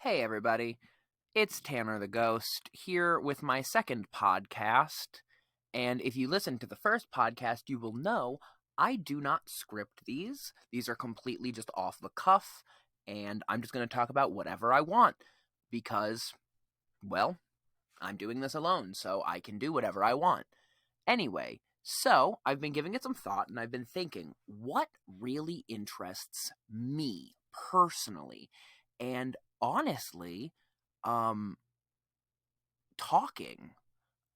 Hey, everybody. It's Tanner the Ghost here with my second podcast. And if you listen to the first podcast, you will know I do not script these. These are completely just off the cuff. And I'm just going to talk about whatever I want because, well, I'm doing this alone, so I can do whatever I want. Anyway, so I've been giving it some thought and I've been thinking, what really interests me personally? And honestly, um, talking.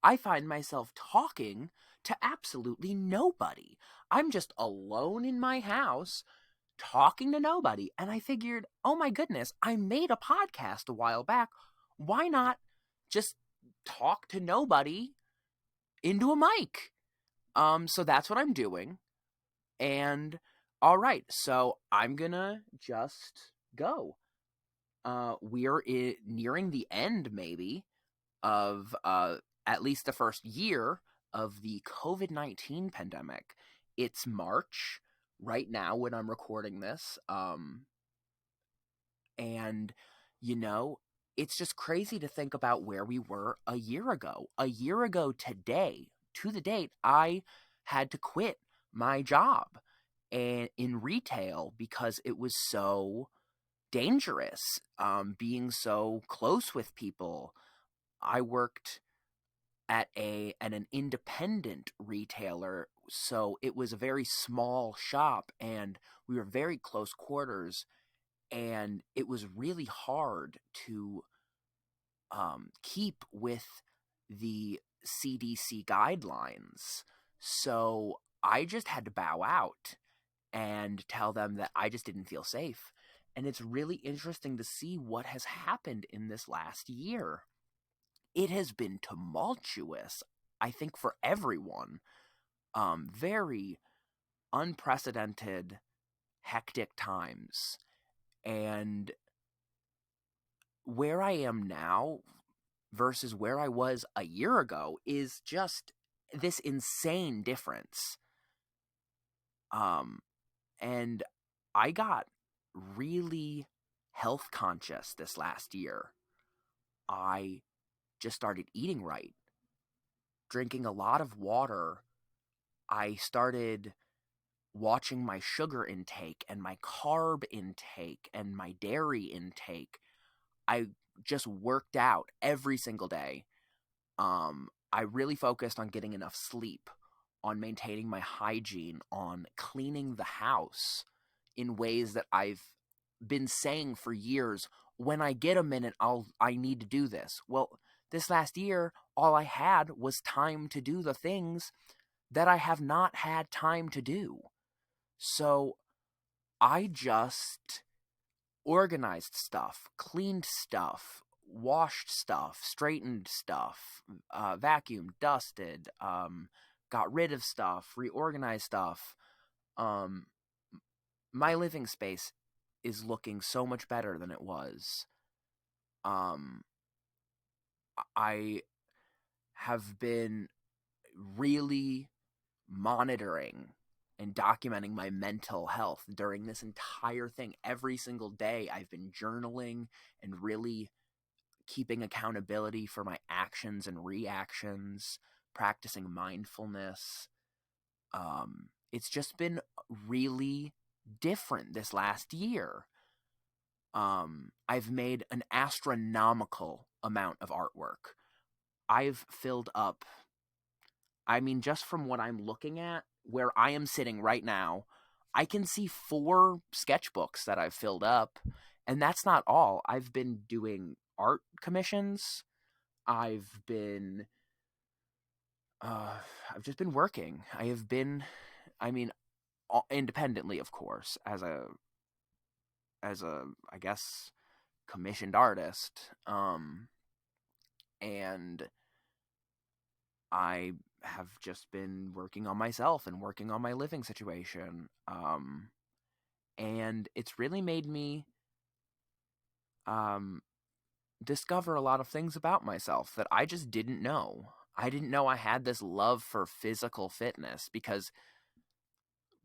I find myself talking to absolutely nobody. I'm just alone in my house talking to nobody. And I figured, oh my goodness, I made a podcast a while back. Why not just talk to nobody into a mic? So that's what I'm doing. And all right, so I'm gonna just go. We're nearing the end, maybe, of at least the first year of the COVID-19 pandemic. It's March right now when I'm recording this. And, you know, it's just crazy to think about where we were a year ago. A year ago today, to the date, I had to quit my job and in retail because it was so dangerous, being so close with people. I worked at an independent retailer, so it was a very small shop and we were very close quarters, and it was really hard to keep with the CDC guidelines. So I just had to bow out and tell them that I just didn't feel safe. And it's really interesting to see what has happened in this last year. It has been tumultuous, I think, for everyone. Very unprecedented, hectic times. And where I am now versus where I was a year ago is just this insane difference. And I got really health conscious this last year. I just started eating right, drinking a lot of water. I started watching my sugar intake and my carb intake and my dairy intake. I just worked out every single day. I really focused on getting enough sleep, on maintaining my hygiene, on cleaning the house in ways that I've been saying for years. When I get a minute, I need to do this. Well, this last year, all I had was time to do the things that I have not had time to do. So I just organized stuff, cleaned stuff, washed stuff, straightened stuff, vacuumed, dusted, got rid of stuff, reorganized stuff. Um, my living space is looking so much better than it was. Um, I have been really monitoring and documenting my mental health during this entire thing. Every single day, I've been journaling and really keeping accountability for my actions and reactions, practicing mindfulness. It's just been really different this last year. I've made an astronomical amount of artwork. I've filled up, I mean, just from what I'm looking at, where I am sitting right now, I can see 4 sketchbooks that I've filled up, and that's not all. I've been doing art commissions. I've been, I've just been working. I have been, I mean, independently, of course, as a, I guess, commissioned artist. And I have just been working on myself and working on my living situation. And it's really made me um, discover a lot of things about myself that I just didn't know. I didn't know I had this love for physical fitness because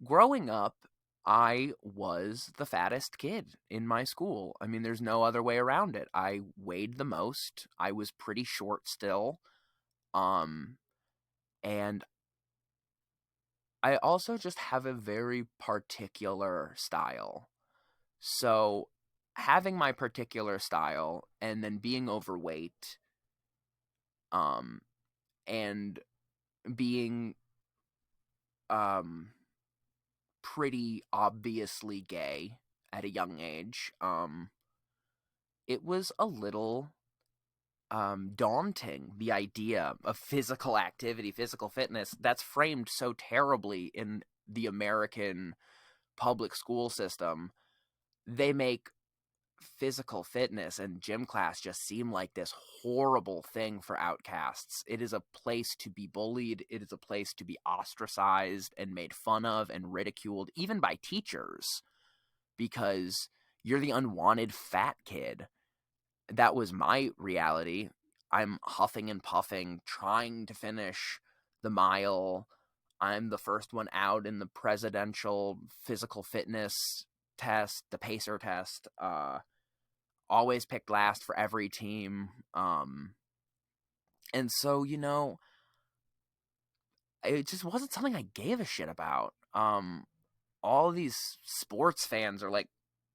growing up, I was the fattest kid in my school. I mean, there's no other way around it. I weighed the most. I was pretty short still. Um, and I also just have a very particular style. So, having my particular style and then being overweight, um, and being, um, pretty obviously gay at a young age, it was a little daunting, the idea of physical activity, physical fitness that's framed so terribly in the American public school system. They make physical fitness and gym class just seem like this horrible thing for outcasts. It is a place to be bullied, it is a place to be ostracized and made fun of and ridiculed, even by teachers, because you're the unwanted fat kid. That was my reality. I'm huffing and puffing, trying to finish the mile. I'm the first one out in the presidential physical fitness test, the pacer test. Always picked last for every team. And so, it just wasn't something I gave a shit about. All of these sports fans are like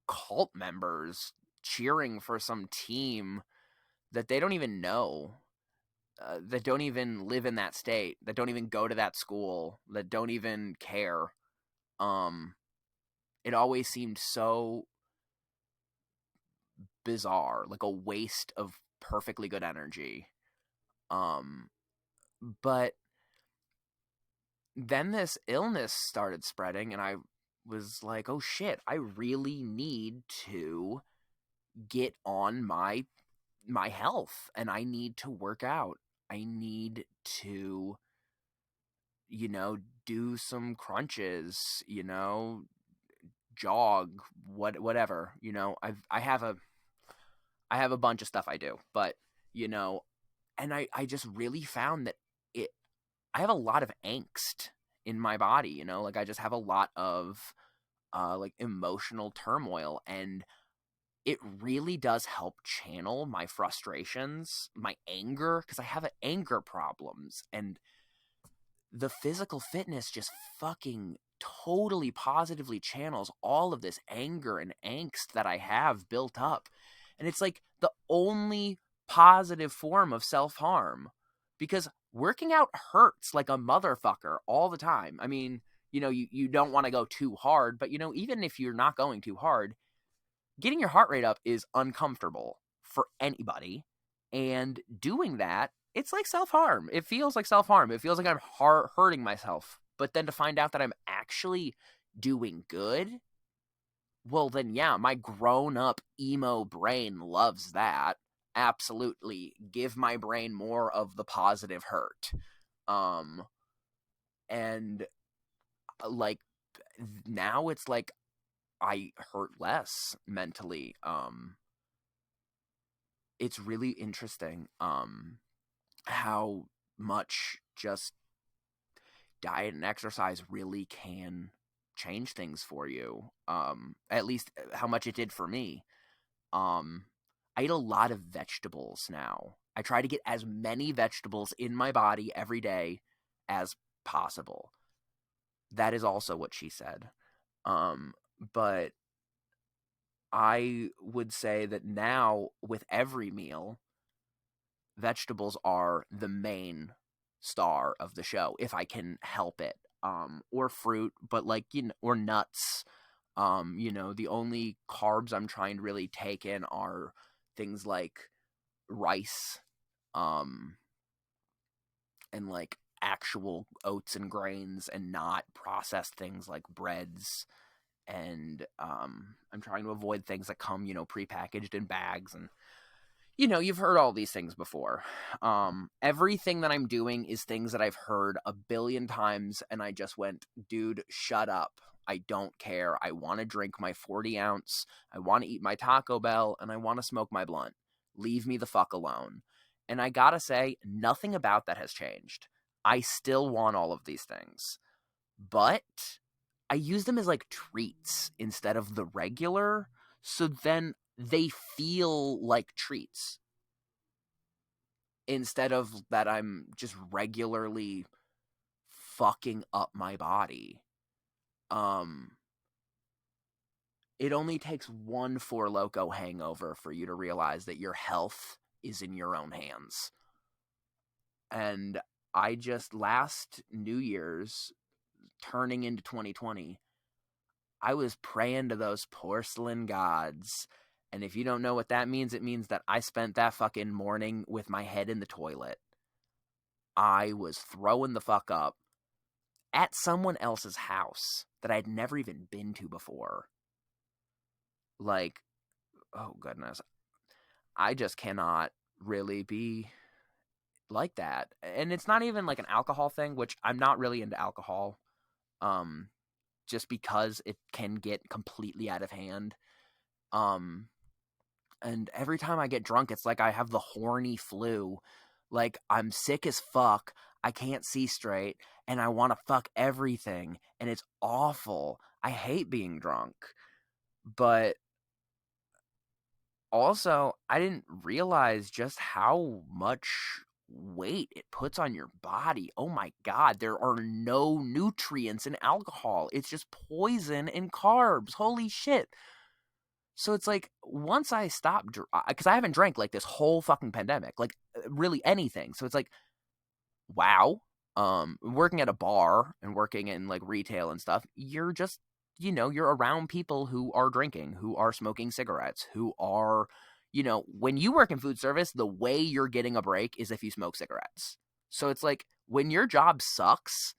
cult members cheering for some team that they don't even know, that don't even live in that state, that don't even go to that school, that don't even care. Um, it always seemed so bizarre, like a waste of perfectly good energy. Um, but then this illness started spreading, and I was like, oh shit, I really need to get on my health, and I need to work out. I need to, you know, do some crunches, jog, whatever. I have a bunch of stuff I do, but you know, and I just really found that it I have a lot of angst in my body, like I just have a lot of like emotional turmoil, and it really does help channel my frustrations, my anger, because I have anger problems, and the physical fitness just fucking totally positively channels all of this anger and angst that I have built up. And it's like the only positive form of self-harm, because working out hurts like a motherfucker all the time. I mean, you don't want to go too hard, but even if you're not going too hard, getting your heart rate up is uncomfortable for anybody. And doing that, it's like self-harm. It feels like self-harm. It feels like I'm hurting myself. But then to find out that I'm actually doing good, well, then yeah, my grown-up emo brain loves that. Absolutely. Give my brain more of the positive hurt. Um, and like now it's like I hurt less mentally. It's really interesting how much just diet and exercise really can change things for you. At least how much it did for me. um I eat a lot of vegetables now. I try to get as many vegetables in my body every day as possible. That is also what she said. But I would say that now with every meal, vegetables are the main star of the show if I can help it. Or fruit, but like, or nuts. The only carbs I'm trying to really take in are things like rice, and like actual oats and grains, and not processed things like breads. And I'm trying to avoid things that come, prepackaged in bags. And you've heard all these things before. Everything that I'm doing is things that I've heard a billion times, and I just went, dude, shut up. I don't care. I want to drink my 40 ounce. I want to eat my Taco Bell, and I want to smoke my blunt. Leave me the fuck alone. And I gotta say, nothing about that has changed. I still want all of these things. But I use them as like treats instead of the regular, so then they feel like treats instead of that I'm just regularly fucking up my body. Um it only takes one Four Loko hangover for you to realize that your health is in your own hands. And I just last New Year's turning into 2020, I was praying to those porcelain gods. And if you don't know what that means, it means that I spent that fucking morning with my head in the toilet. I was throwing the fuck up at someone else's house that I'd never even been to before. Like, oh goodness. I just cannot really be like that. And it's not even like an alcohol thing, which I'm not really into alcohol. Um, just because it can get completely out of hand. Um, and every time I get drunk, it's like I have the horny flu. Like, I'm sick as fuck. I can't see straight, and I want to fuck everything, and it's awful. I hate being drunk. But also, I didn't realize just how much weight it puts on your body. Oh my god, there are no nutrients in alcohol. It's just poison and carbs. Holy shit. So it's like once I stopped, because I haven't drank like this whole fucking pandemic, like really anything. So it's like, wow. Working at a bar and working in like retail and stuff, you're just, you're around people who are drinking, who are smoking cigarettes, who are, when you work in food service, the way you're getting a break is if you smoke cigarettes. So it's like when your job sucks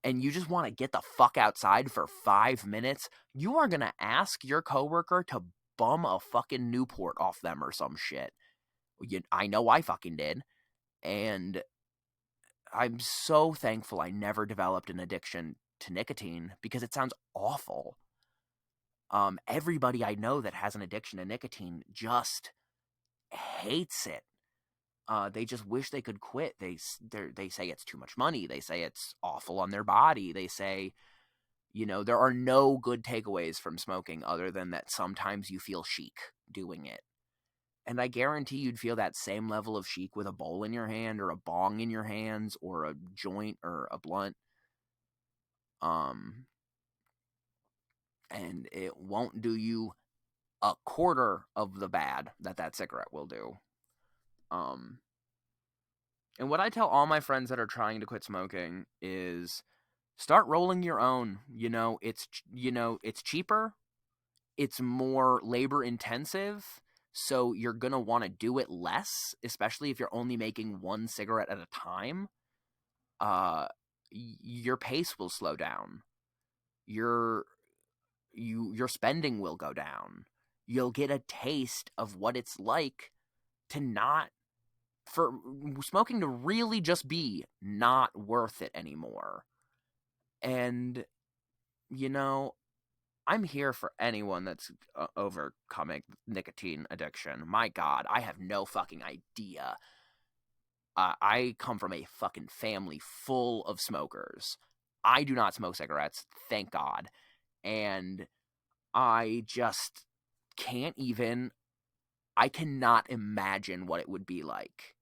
and you just want to get the fuck outside for 5 minutes, you are going to ask your coworker to bum a fucking Newport off them or some shit. I know I fucking did. And I'm so thankful I never developed an addiction to nicotine because it sounds awful. Everybody I know that has an addiction to nicotine just hates it. They just wish they could quit. They say it's too much money. They say it's awful on their body. They say, there are no good takeaways from smoking other than that sometimes you feel chic doing it. And I guarantee you'd feel that same level of chic with a bowl in your hand or a bong in your hands or a joint or a blunt. And it won't do you a quarter of the bad that cigarette will do. And what I tell all my friends that are trying to quit smoking is start rolling your own. It's cheaper, it's more labor intensive, so you're going to want to do it less, especially if you're only making one cigarette at a time. Your pace will slow down. Your spending will go down. You'll get a taste of what it's like to not for smoking to really just be not worth it anymore. And I'm here for anyone that's overcoming nicotine addiction. My God, I have no fucking idea. I come from a fucking family full of smokers. I do not smoke cigarettes, thank God. And I just can't even, I cannot imagine what it would be like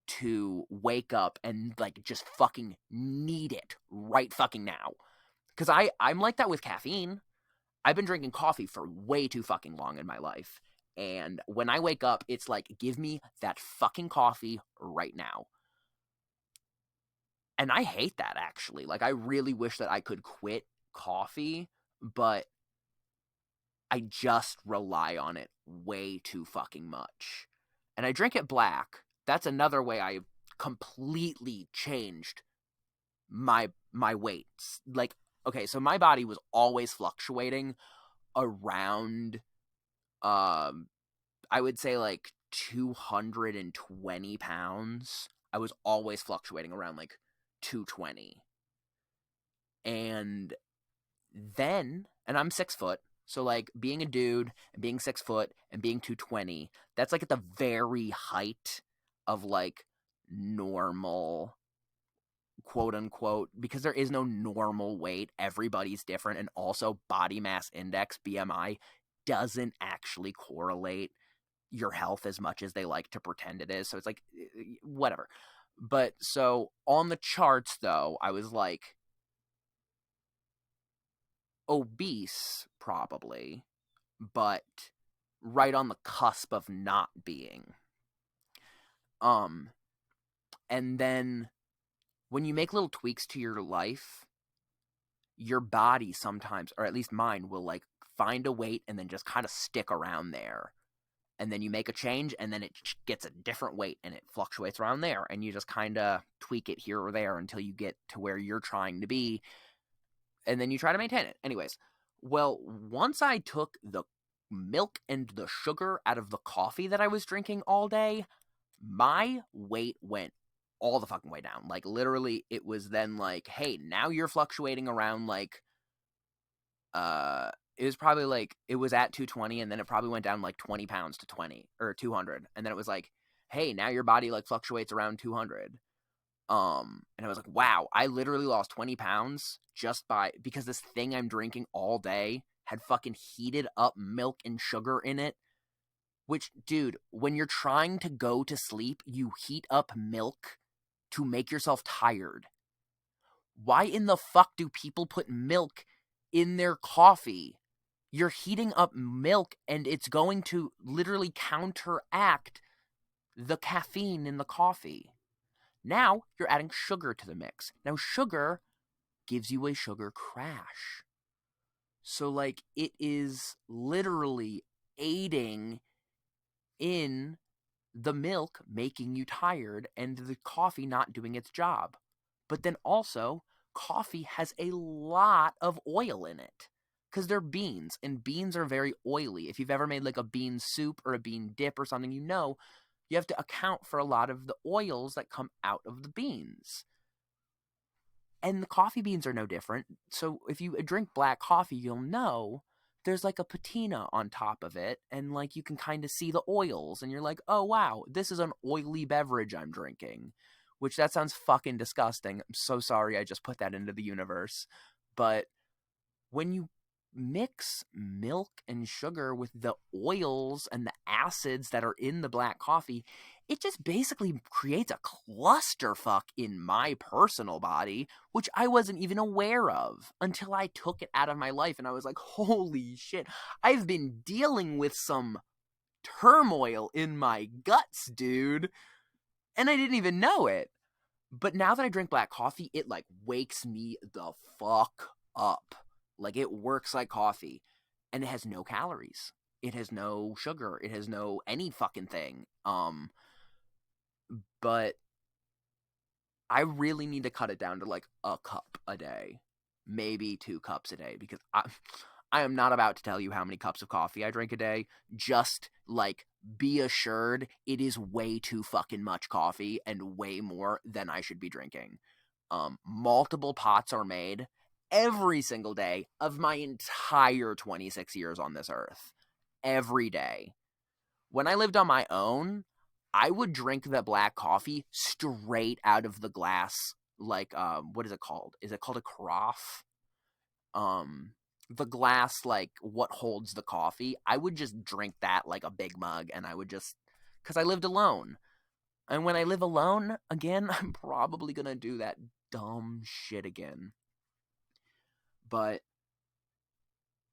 to wake up and like just fucking need it right fucking now. Because I'm like that with caffeine. I've been drinking coffee for way too fucking long in my life. And when I wake up, it's like, give me that fucking coffee right now. And I hate that, actually. Like, I really wish that I could quit coffee, but I just rely on it way too fucking much. And I drink it black. That's another way I completely changed my weights. Like, okay, so my body was always fluctuating around I would say like 220 pounds. I was always fluctuating around like 220. And and I'm 6 foot. So like being a dude and being 6 foot and being 220, that's like at the very height of like normal quote unquote, because there is no normal weight, everybody's different, and also body mass index, BMI, doesn't actually correlate your health as much as they like to pretend it is. So it's like, whatever. But so on the charts, though, I was like obese, probably, but right on the cusp of not being. And then when you make little tweaks to your life, your body sometimes, or at least mine, will like find a weight and then just kind of stick around there. And then you make a change and then it gets a different weight and it fluctuates around there. And you just kind of tweak it here or there until you get to where you're trying to be. And then you try to maintain it. Anyways, well, once I took the milk and the sugar out of the coffee that I was drinking all day, my weight went all the fucking way down. Like, literally, it was then like, hey, now you're fluctuating around like, it was probably like, it was at 220 and then it probably went down like 20 pounds to 20 or 200. And then it was like, hey, now your body like fluctuates around 200. And I was like, wow, I literally lost 20 pounds just because this thing I'm drinking all day had fucking heated up milk and sugar in it. Which, dude, when you're trying to go to sleep, you heat up milk to make yourself tired. Why in the fuck do people put milk in their coffee? You're heating up milk and it's going to literally counteract the caffeine in the coffee. Now you're adding sugar to the mix. Now sugar gives you a sugar crash. So like it is literally aiding in the milk making you tired and the coffee not doing its job. But then also, coffee has a lot of oil in it because they're beans, and beans are very oily. If you've ever made like a bean soup or a bean dip or something, you know you have to account for a lot of the oils that come out of the beans. And the coffee beans are no different. So if you drink black coffee, you'll know there's like a patina on top of it, and like you can kind of see the oils, and you're like, oh wow, this is an oily beverage I'm drinking. Which that sounds fucking disgusting. I'm so sorry I just put that into the universe. But when you mix milk and sugar with the oils and the acids that are in the black coffee, it just basically creates a clusterfuck in my personal body, which I wasn't even aware of until I took it out of my life. And I was like, holy shit, I've been dealing with some turmoil in my guts, dude. And I didn't even know it. But now that I drink black coffee, it like wakes me the fuck up. Like it works like coffee. And it has no calories. It has no sugar. It has no any fucking thing. But I really need to cut it down to like a cup a day. Maybe 2 cups a day. Because I am not about to tell you how many cups of coffee I drink a day. Just like be assured it is way too fucking much coffee and way more than I should be drinking. Multiple pots are made every single day of my entire 26 years on this earth. Every day. When I lived on my own, I would drink the black coffee straight out of the glass. Like, what is it called? Is it called a carafe? The glass, like what holds the coffee, I would just drink that like a big mug, and I would just, because I lived alone. And when I live alone again, I'm probably gonna do that dumb shit again. But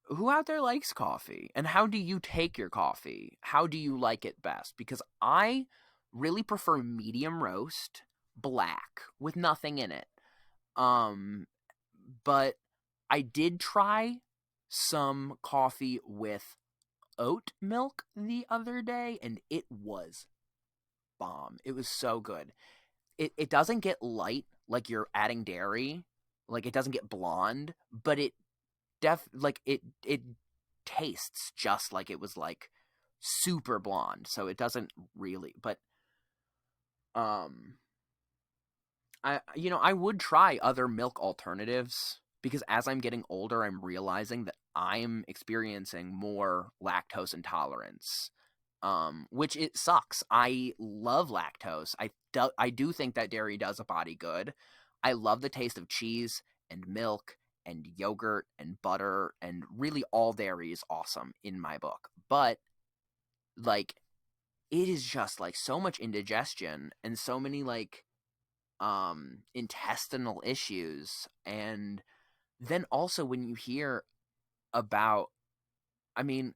who out there likes coffee? And how do you take your coffee? How do you like it best? Because I really prefer medium roast, black, with nothing in it. But I did try some coffee with oat milk the other day, and it was bomb. It was so good. It doesn't get light like you're adding dairy, like it doesn't get blonde, but it it tastes just like it was like super blonde. So it doesn't really, but I would try other milk alternatives because as I'm getting older, I'm realizing that I'm experiencing more lactose intolerance, which it sucks. I love lactose. I do think that dairy does a body good. I love the taste of cheese and milk and yogurt and butter, and really all dairy is awesome in my book. But like, it is just like so much indigestion and so many like intestinal issues. And then also when you hear about, I mean,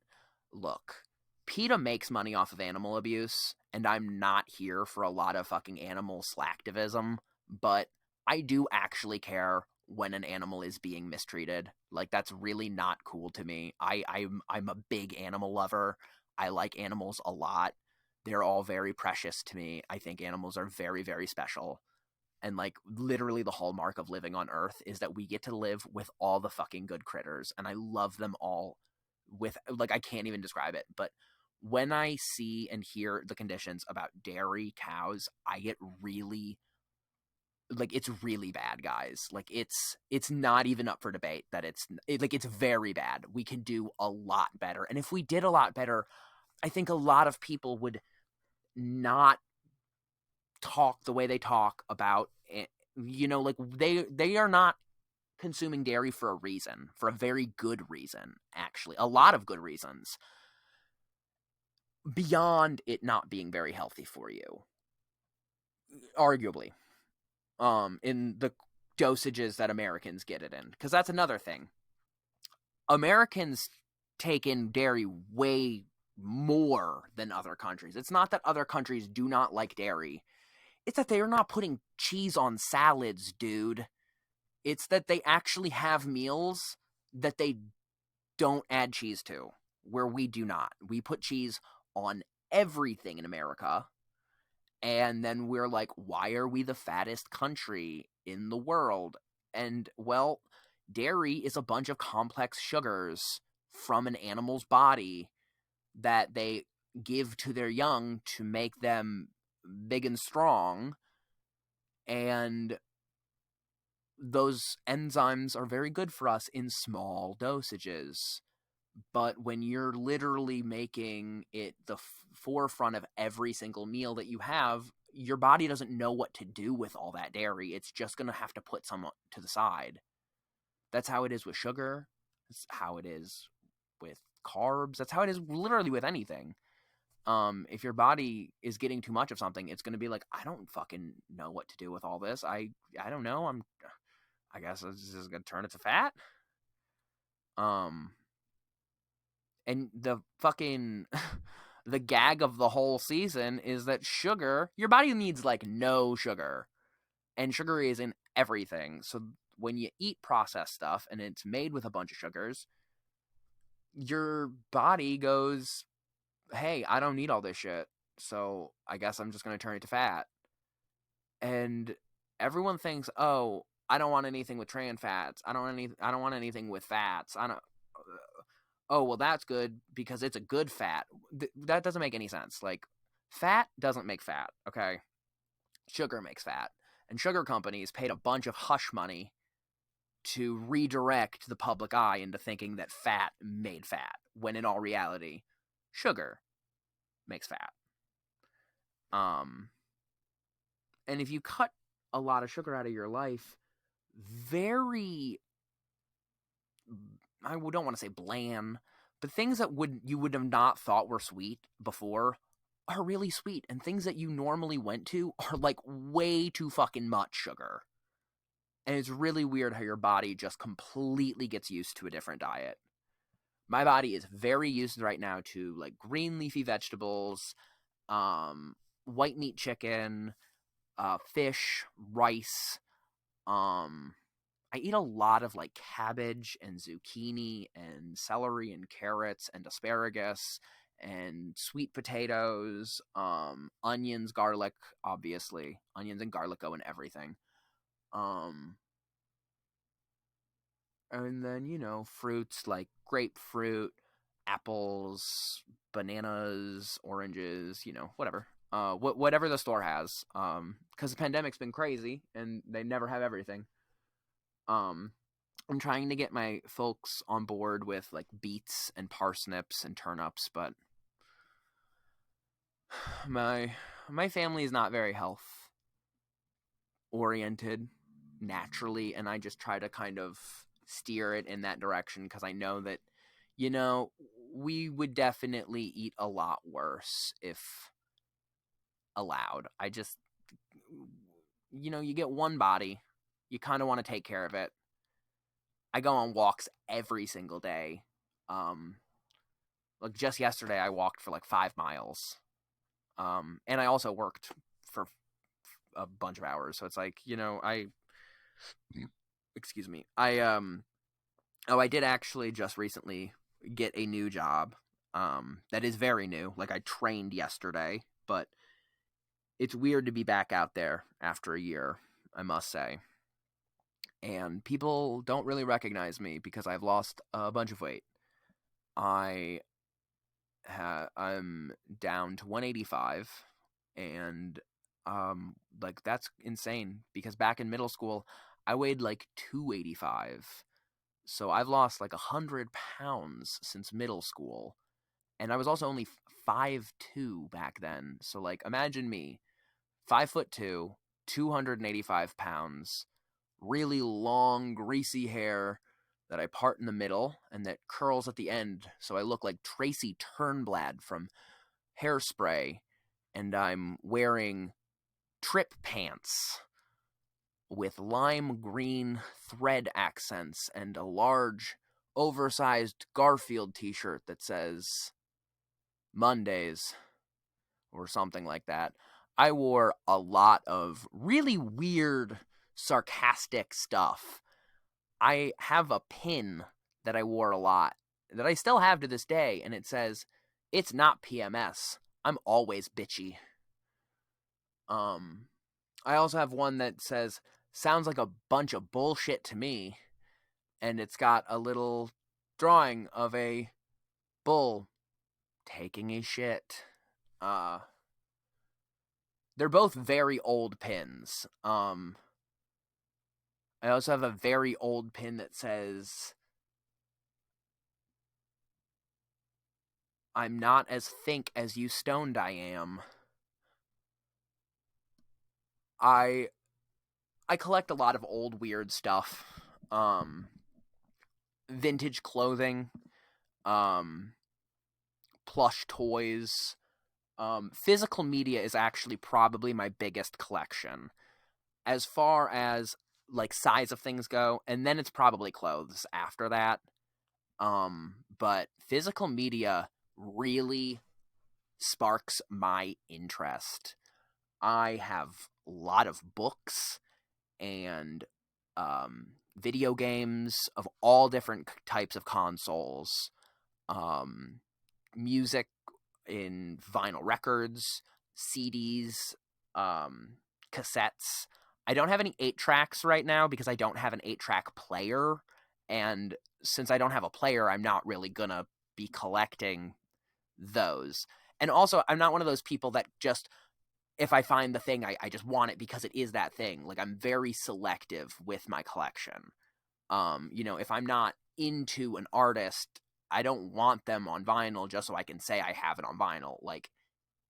look, PETA makes money off of animal abuse, and I'm not here for a lot of fucking animal slacktivism, but I do actually care when an animal is being mistreated. Like, that's really not cool to me. I'm a big animal lover. I like animals a lot. They're all very precious to me. I think animals are very, very special. And like literally the hallmark of living on Earth is that we get to live with all the fucking good critters, and I love them all with like I can't even describe it. But when I see and hear the conditions about dairy cows, I get really like it's really bad, guys. Like it's not even up for debate that like it's very bad. We can do a lot better. And if we did a lot better, I think a lot of people would not talk the way they talk about it. You know, like they are not consuming dairy for a reason, for a very good reason, actually. A lot of good reasons beyond it not being very healthy for you, arguably, in the dosages that Americans get it in. Because that's another thing. Americans take in dairy way more than other countries. It's not that other countries do not like dairy. It's that they are not putting cheese on salads, dude. It's that they actually have meals that they don't add cheese to, where we do not. We put cheese on everything in America, and then we're like, why are we the fattest country in the world? And, well, dairy is a bunch of complex sugars from an animal's body that they give to their young to make them big and strong, and those enzymes are very good for us in small dosages. But when you're literally making it the forefront of every single meal that you have, your body doesn't know what to do with all that dairy. It's just going to have to put some to the side. That's how it is with sugar. That's how it is with carbs. That's how it is literally with anything. If your body is getting too much of something, it's going to be like, I don't fucking know what to do with all this. I don't know. I guess this is going to turn it to fat. And the fucking the gag of the whole season is that sugar, your body needs like no sugar, and sugar is in everything. So when you eat processed stuff and it's made with a bunch of sugars, your body goes, hey, I don't need all this shit, so I guess I'm just going to turn it to fat. And everyone thinks, oh, I don't want anything with trans fats. I don't want anything with fats. I don't. Oh, well, that's good because it's a good fat. That doesn't make any sense. Like, fat doesn't make fat, okay? Sugar makes fat. And sugar companies paid a bunch of hush money to redirect the public eye into thinking that fat made fat, when in all reality, sugar makes fat. And if you cut a lot of sugar out of your life, very, I don't want to say bland, but things that you would have not thought were sweet before are really sweet, and things that you normally went to are like way too fucking much sugar. And it's really weird how your body just completely gets used to a different diet. My body is very used right now to like green leafy vegetables, white meat chicken, fish, rice. I eat a lot of like cabbage and zucchini and celery and carrots and asparagus and sweet potatoes, onions, garlic, obviously. Onions and garlic go in everything. And then, fruits like grapefruit, apples, bananas, oranges, whatever. Whatever the store has. Because the pandemic's been crazy and they never have everything. I'm trying to get my folks on board with like beets and parsnips and turnips, but my family is not very health oriented. naturally, and I just try to kind of steer it in that direction because I know that, you know, we would definitely eat a lot worse if allowed. I just, you get one body, you kind of want to take care of it. I go on walks every single day. Um, like just yesterday, I walked for like 5 miles. And I also worked for a bunch of hours. So it's like, excuse me. I did actually just recently get a new job. That is very new. Like I trained yesterday, but it's weird to be back out there after a year, I must say. And people don't really recognize me because I've lost a bunch of weight. I I'm down to 185, and like that's insane because back in middle school I weighed like 285. So I've lost like 100 pounds since middle school, and I was also only 5'2" back then. So like imagine me, 5'2", 285 pounds, really long greasy hair that I part in the middle and that curls at the end, so I look like Tracy Turnblad from Hairspray, and I'm wearing trip pants with lime green thread accents and a large, oversized Garfield t-shirt that says Mondays or something like that. I wore a lot of really weird, sarcastic stuff. I have a pin that I wore a lot that I still have to this day, and it says, "It's not PMS. I'm always bitchy." Um, I also have one that says, "Sounds like a bunch of bullshit to me," and it's got a little drawing of a bull taking a shit. Uh, they're both very old pins. I also have a very old pin that says, "I'm not as think as you stoned I am." I I collect a lot of old weird stuff. Um Vintage clothing, um plush toys. Physical media is actually probably my biggest collection as far as like size of things go, and then it's probably clothes after that. But physical media really sparks my interest. I have a lot of books and video games of all different types of consoles, um, music in vinyl records, CDs, um, cassettes. I don't have any 8 tracks right now because I don't have an 8-track player. And since I don't have a player, I'm not really gonna be collecting those. And also, I'm not one of those people that just, if I find the thing, I just want it because it is that thing. Like, I'm very selective with my collection. If I'm not into an artist, I don't want them on vinyl just so I can say I have it on vinyl. Like,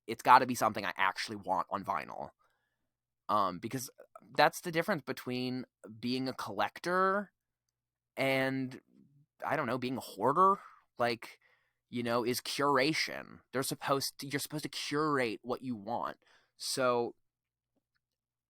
it's got to be something I actually want on vinyl. Because that's the difference between being a collector and, I don't know, being a hoarder. Like, is curation. You're supposed to curate what you want. So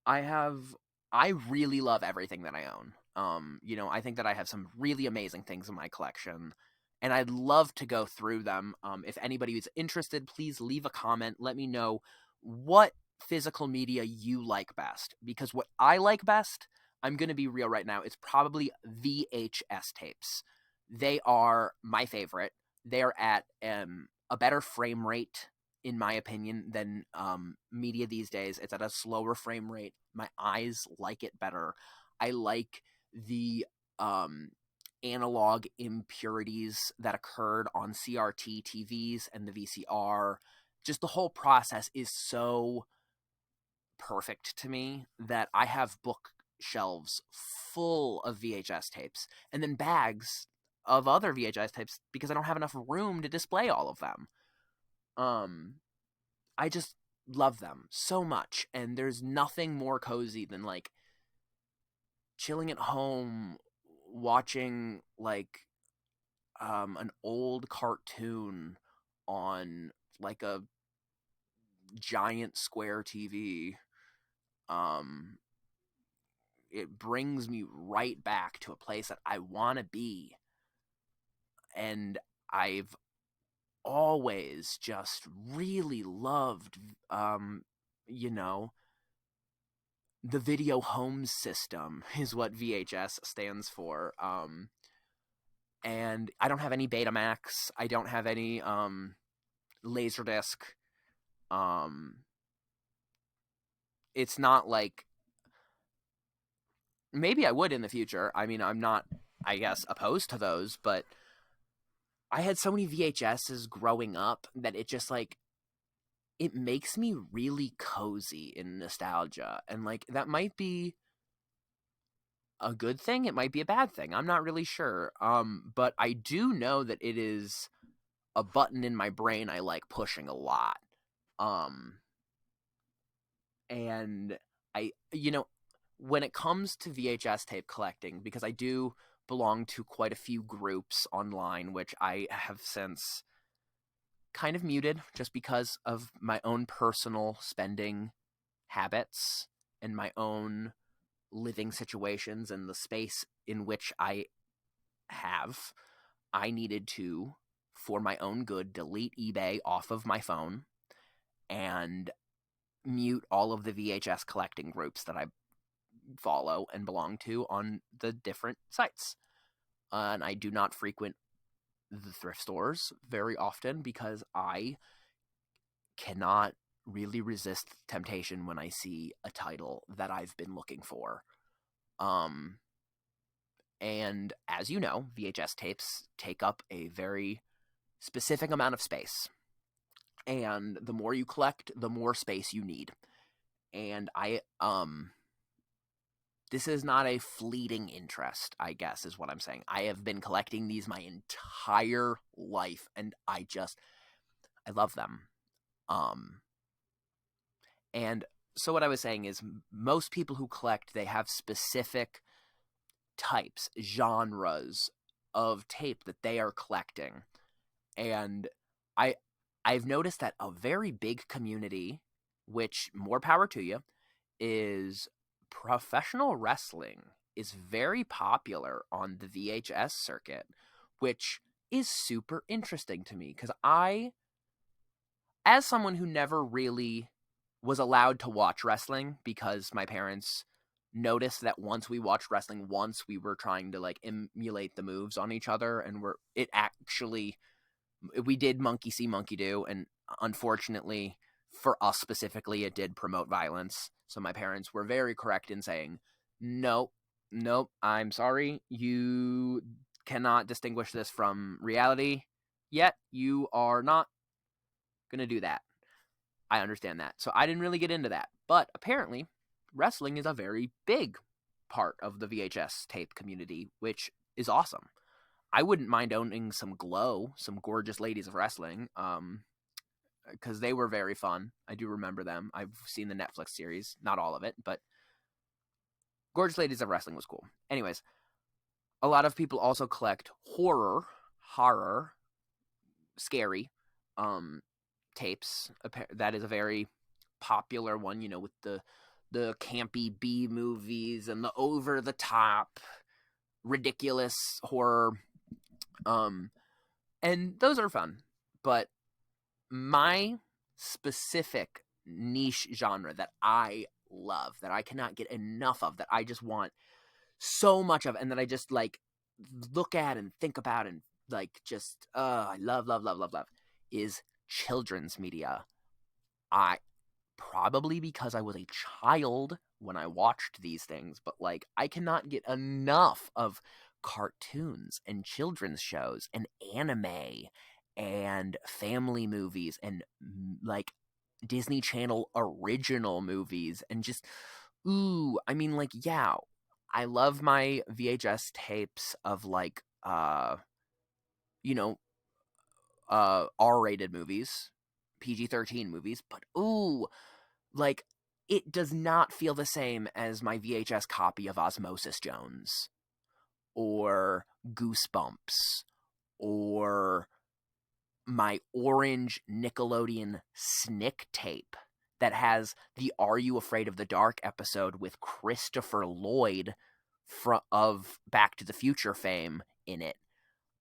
I have I really love everything that I own. I think that I have some really amazing things in my collection, and I'd love to go through them. If anybody is interested, please leave a comment. Let me know what physical media you like best, because what I like best, I'm going to be real right now, it's probably VHS tapes. They are my favorite. They're at a better frame rate, in my opinion, than media these days. It's at a slower frame rate. My eyes like it better. I like the analog impurities that occurred on CRT TVs and the VCR. Just the whole process is so perfect to me that I have bookshelves full of VHS tapes and then bags of other VHS tapes because I don't have enough room to display all of them. Um, I just love them so much, and there's nothing more cozy than like chilling at home, watching like an old cartoon on like a giant square TV. Um, it brings me right back to a place that I want to be. And I've always just really loved, um, you know, the video home system is what VHS stands for. And I don't have any Betamax. I don't have any Laserdisc. Um, it's not like maybe I would in the future. I mean, I'm not, I guess, opposed to those, but I had so many VHSs growing up that it just like it makes me really cozy in nostalgia, and like that might be a good thing. It might be a bad thing. I'm not really sure. But I do know that it is a button in my brain I like pushing a lot. Um, and when it comes to VHS tape collecting, because I do belong to quite a few groups online, which I have since kind of muted just because of my own personal spending habits and my own living situations and the space in which I have. I needed to, for my own good, delete eBay off of my phone and mute all of the VHS collecting groups that I follow and belong to on the different sites. And I do not frequent the thrift stores very often because I cannot really resist temptation when I see a title that I've been looking for. Um, and as you know, VHS tapes take up a very specific amount of space. And the more you collect, the more space you need. And this is not a fleeting interest, I guess, is what I'm saying. I have been collecting these my entire life, and I love them. Um, and so what I was saying is most people who collect, they have specific types, genres of tape that they are collecting. And I I've noticed that a very big community, which more power to you, is professional wrestling is very popular on the VHS circuit, which is super interesting to me because as someone who never really was allowed to watch wrestling because my parents noticed that once we watched wrestling once, we were trying to like emulate the moves on each other, and we did monkey see monkey do, and unfortunately for us specifically it did promote violence. So my parents were very correct in saying nope, I'm sorry, you cannot distinguish this from reality yet. You are not gonna do that. I understand that. So I didn't really get into that. But apparently, wrestling is a very big part of the VHS tape community, which is awesome. I wouldn't mind owning some Glow, some gorgeous ladies of wrestling, because they were very fun. I do remember them. I've seen the Netflix series, not all of it, but gorgeous ladies of wrestling was cool. Anyways, a lot of people also collect horror, scary, um, tapes. That is a very popular one, with the campy B movies and the over the top ridiculous horror. And those are fun. But my specific niche genre that I love, that I cannot get enough of, that I just want so much of, and that I just like look at and think about and like just I love is children's media. I Probably because I was a child when I watched these things, but like I cannot get enough of cartoons and children's shows and anime and family movies and like Disney Channel original movies and just I mean like yeah, I love my VHS tapes of like you know R-rated movies, PG-13 movies, but like it does not feel the same as my VHS copy of Osmosis Jones or Goosebumps or my orange Nickelodeon Snick tape that has the Are You Afraid of the Dark episode with Christopher Lloyd of Back to the Future fame in it.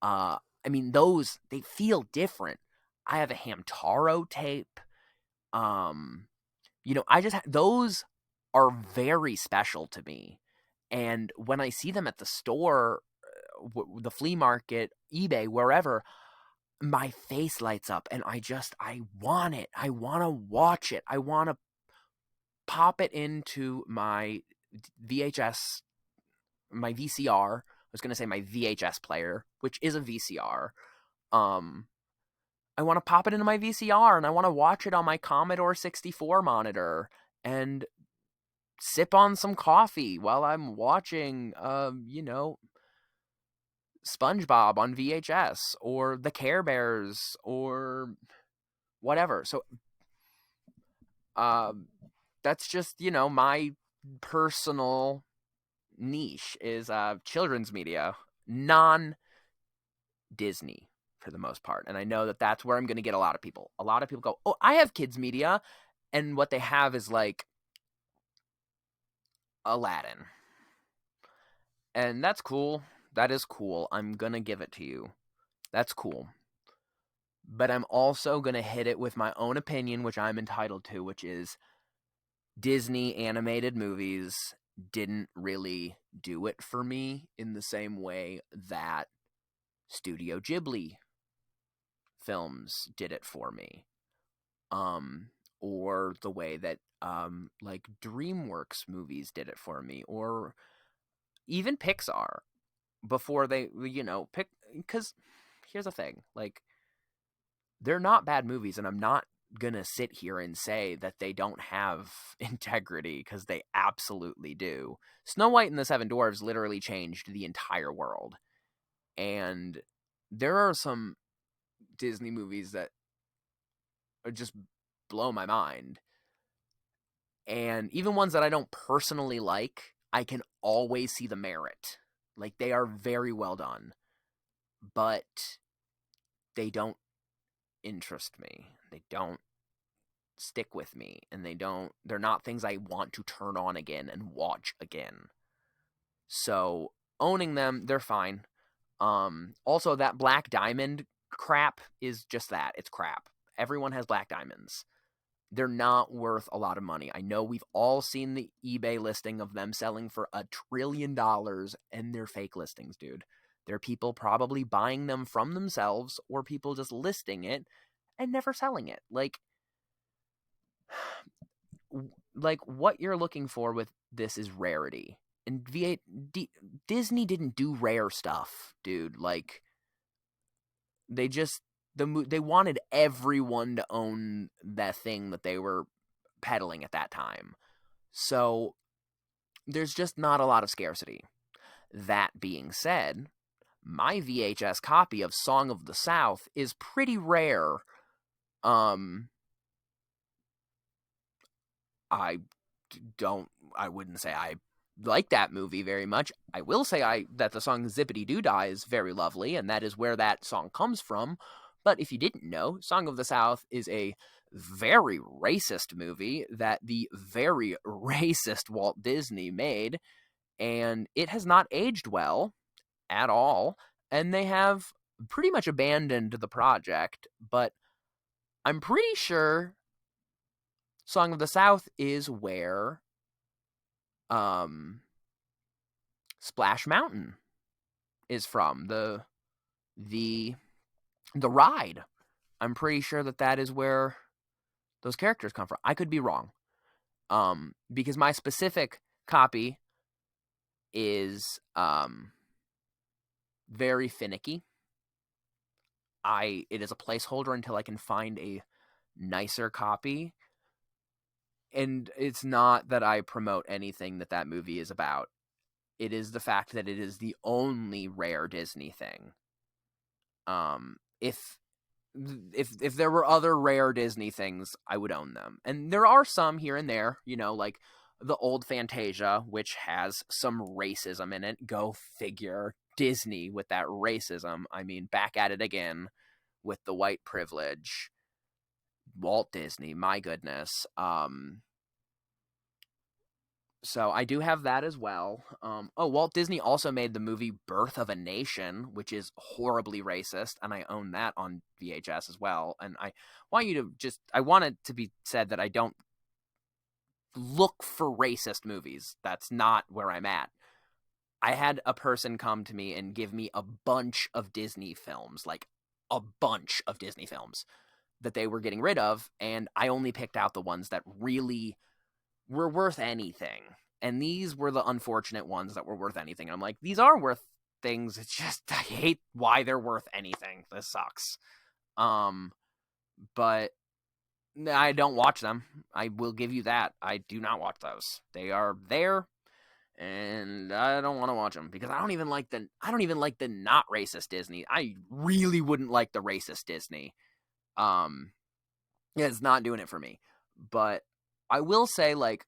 I mean, those, they feel different. I have a Hamtaro tape. I just those are very special to me. And when I see them at the store, the flea market, eBay, wherever, my face lights up and I want it. I want to watch it. I want to pop it into my VHS, my VCR. I was going to say my VHS player, which is a VCR. Um, I want to pop it into my VCR and I want to watch it on my Commodore 64 monitor and sip on some coffee while I'm watching, SpongeBob on VHS or the Care Bears or whatever. So, um, that's just, my personal niche is children's media, non Disney for the most part. And I know that that's where I'm going to get a lot of people. A lot of people go, "Oh, I have kids media." And what they have is like Aladdin. And that's cool. That is cool. I'm going to give it to you. That's cool. But I'm also going to hit it with my own opinion, which I'm entitled to, which is Disney animated movies didn't really do it for me in the same way that Studio Ghibli films did it for me. Or the way that like DreamWorks movies did it for me, or even Pixar before they, pick, because here's the thing, like, they're not bad movies, and I'm not gonna sit here and say that they don't have integrity, because they absolutely do. Snow White and the Seven Dwarfs literally changed the entire world, and there are some Disney movies that just blow my mind, and even ones that I don't personally like, I can always see the merit. Like, they are very well done, but they don't interest me. They don't stick with me, and they're not things I want to turn on again and watch again. So, owning them, they're fine. Also, that Black Diamond crap is just that. It's crap. Everyone has Black Diamonds. They're not worth a lot of money. I know we've all seen the eBay listing of them selling for $1 trillion, and they're fake listings, dude. They're people probably buying them from themselves, or people just listing it and never selling it. Like what you're looking for with this is rarity. And Disney didn't do rare stuff, dude. Like, they just they wanted everyone to own that thing that they were peddling at that time. So there's just not a lot of scarcity. That being said, my VHS copy of Song of the South is pretty rare. Um I I wouldn't say I like that movie very much. I will say that the song Zippity Doo Dah is very lovely, and that is where that song comes from. But if you didn't know, Song of the South is a very racist movie that the very racist Walt Disney made, and it has not aged well at all, and they have pretty much abandoned the project, but I'm pretty sure Song of the South is where um Splash Mountain is from. The the ride. I'm pretty sure that is where those characters come from. I could be wrong. Because my specific copy is very finicky. It is a placeholder until I can find a nicer copy. And it's not that I promote anything that movie is about. It is the fact that it is the only rare Disney thing. If if there were other rare Disney things, I would own them. And there are some here and there, like the old Fantasia, which has some racism in it. Go figure. Disney with that racism. I mean, back at it again with the white privilege. Walt Disney, my goodness. So I do have that as well. Walt Disney also made the movie Birth of a Nation, which is horribly racist, and I own that on VHS as well. And I want it to be said that I don't look for racist movies. That's not where I'm at. I had a person come to me and give me a bunch of Disney films, like a bunch of Disney films that they were getting rid of, and I only picked out the ones that really were worth anything. And these were the unfortunate ones that were worth anything. And I'm like, these are worth things. It's just, I hate why they're worth anything. This sucks. But I don't watch them. I will give you that. I do not watch those. They are there, and I don't want to watch them because I don't even like the not racist Disney. I really wouldn't like the racist Disney. Yeah, it's not doing it for me. But I will say, like,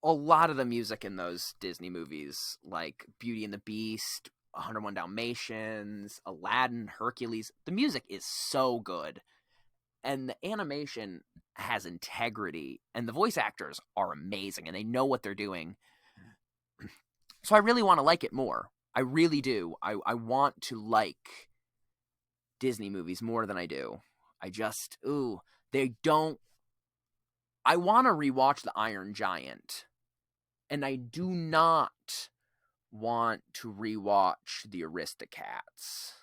a lot of the music in those Disney movies, like Beauty and the Beast, 101 Dalmatians, Aladdin, Hercules, the music is so good. And the animation has integrity, and the voice actors are amazing, and they know what they're doing. So I really want to like it more. I really do. I want to like Disney movies more than I do. They don't. I want to rewatch The Iron Giant. And I do not want to rewatch The Aristocats.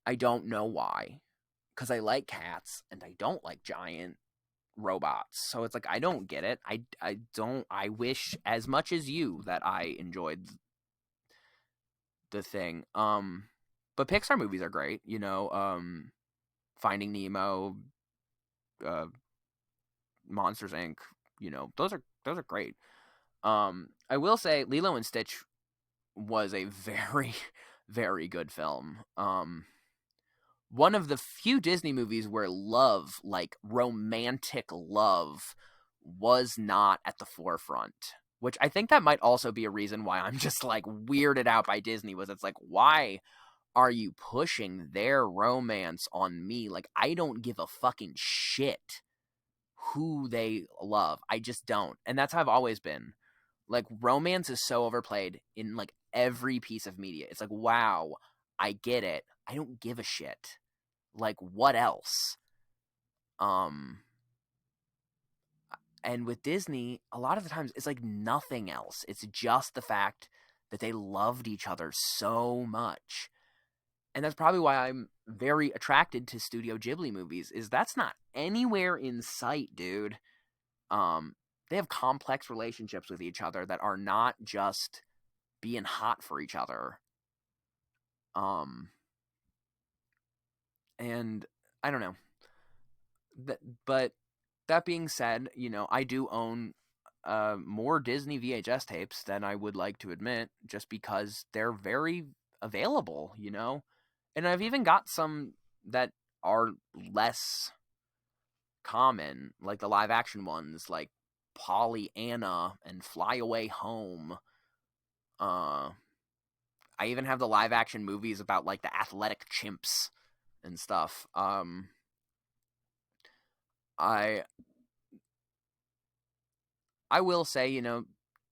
I don't know why. Because I like cats, and I don't like giant robots. So it's like, I don't get it. I wish as much as you that I enjoyed the thing. But Pixar movies are great. Finding Nemo, Monsters Inc. Those are great. I will say Lilo and Stitch was a very, very good film. One of the few Disney movies where love, like romantic love, was not at the forefront. Which I think that might also be a reason why I'm just like weirded out by Disney. Was it's like, why are you pushing their romance on me? Like, I don't give a fucking shit who they love. I just don't. And that's how I've always been. Like, romance is so overplayed in like every piece of media. It's like, wow, I get it. I don't give a shit. Like, what else? And with Disney, a lot of the times it's like nothing else. It's just the fact that they loved each other so much. And that's probably why I'm very attracted to Studio Ghibli movies, is that's not anywhere in sight, dude. They have complex relationships with each other that are not just being hot for each other. And I don't know. But that being said, I do own more Disney VHS tapes than I would like to admit, just because they're very available, And I've even got some that are less common, like the live action ones, like Pollyanna and Fly Away Home. I even have the live action movies about like the athletic chimps and stuff. I will say,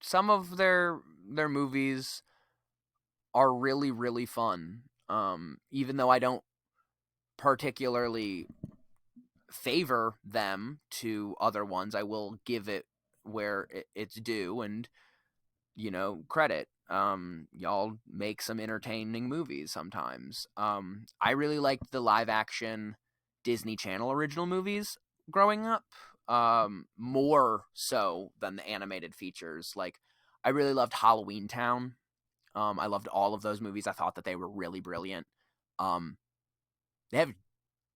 some of their movies are really, really fun. Even though I don't particularly favor them to other ones, I will give it where it's due and, credit. Y'all make some entertaining movies sometimes. I really liked the live action Disney Channel original movies growing up, more so than the animated features. Like, I really loved Halloween Town. I loved all of those movies. I thought that they were really brilliant. They have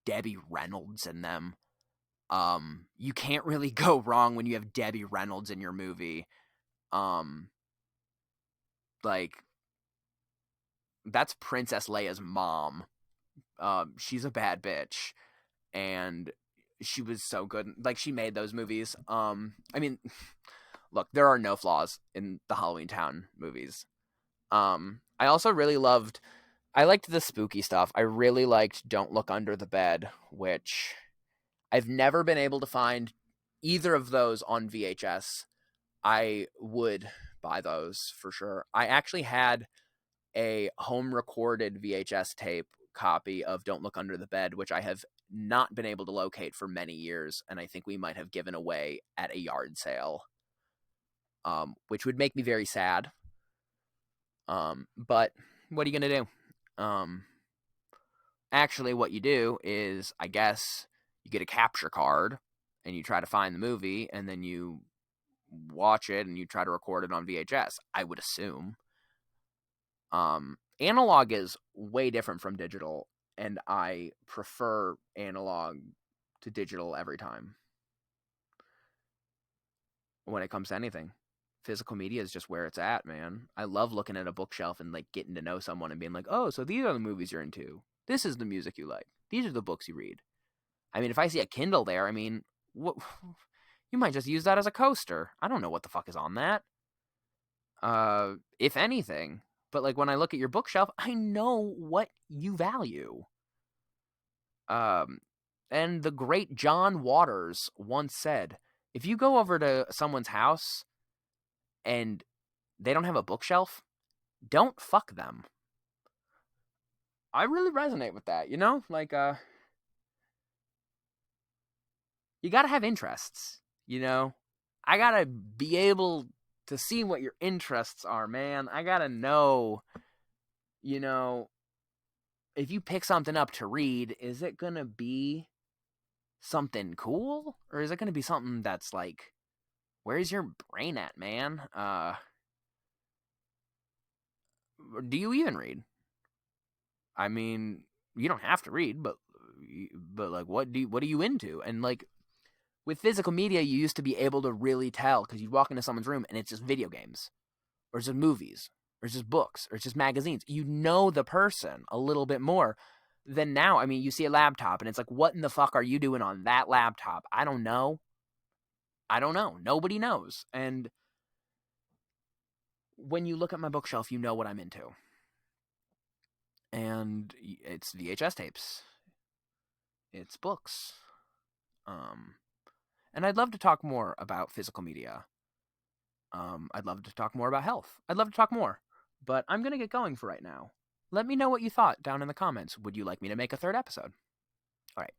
Debbie Reynolds in them. You can't really go wrong when you have Debbie Reynolds in your movie. Like, that's Princess Leia's mom. she's a bad bitch, and she was so good. Like, she made those movies. I mean, look, there are no flaws in the Halloween Town movies. I also really loved. I liked the spooky stuff. I really liked Don't Look Under the Bed, which I've never been able to find either of those on VHS. I would buy those for sure. I actually had a home recorded VHS tape copy of Don't Look Under the Bed, which I have not been able to locate for many years, and I think we might have given away at a yard sale, which would make me very sad. But what are you going to do? Actually, what you do is, I guess, you get a capture card and you try to find the movie, and then you watch it and you try to record it on VHS, I would assume. Analog is way different from digital, and I prefer analog to digital every time when it comes to anything. Physical media is just where it's at, man. I love looking at a bookshelf and like getting to know someone and being like, oh, so these are the movies you're into. This is the music you like. These are the books you read. I mean, if I see a Kindle there, I mean, what? You might just use that as a coaster. I don't know what the fuck is on that. If anything. But like when I look at your bookshelf, I know what you value. And the great John Waters once said, if you go over to someone's house and they don't have a bookshelf, don't fuck them. I really resonate with that, you know? Like, you gotta have interests, you know? I gotta be able to see what your interests are, man. I gotta know, you know, if you pick something up to read, is it gonna be something cool? Or is it gonna be something that's like, where's your brain at, man? Do you even read? I mean, you don't have to read, but like, what are you into? And like, with physical media, you used to be able to really tell because you'd walk into someone's room and it's just video games, or it's just movies, or it's just books, or it's just magazines. You know the person a little bit more than now. I mean, you see a laptop and it's like, what in the fuck are you doing on that laptop? I don't know. Nobody knows. And when you look at my bookshelf, you know what I'm into. And it's VHS tapes. It's books. And I'd love to talk more about physical media. I'd love to talk more about health. I'd love to talk more. But I'm going to get going for right now. Let me know what you thought down in the comments. Would you like me to make a third episode? All right.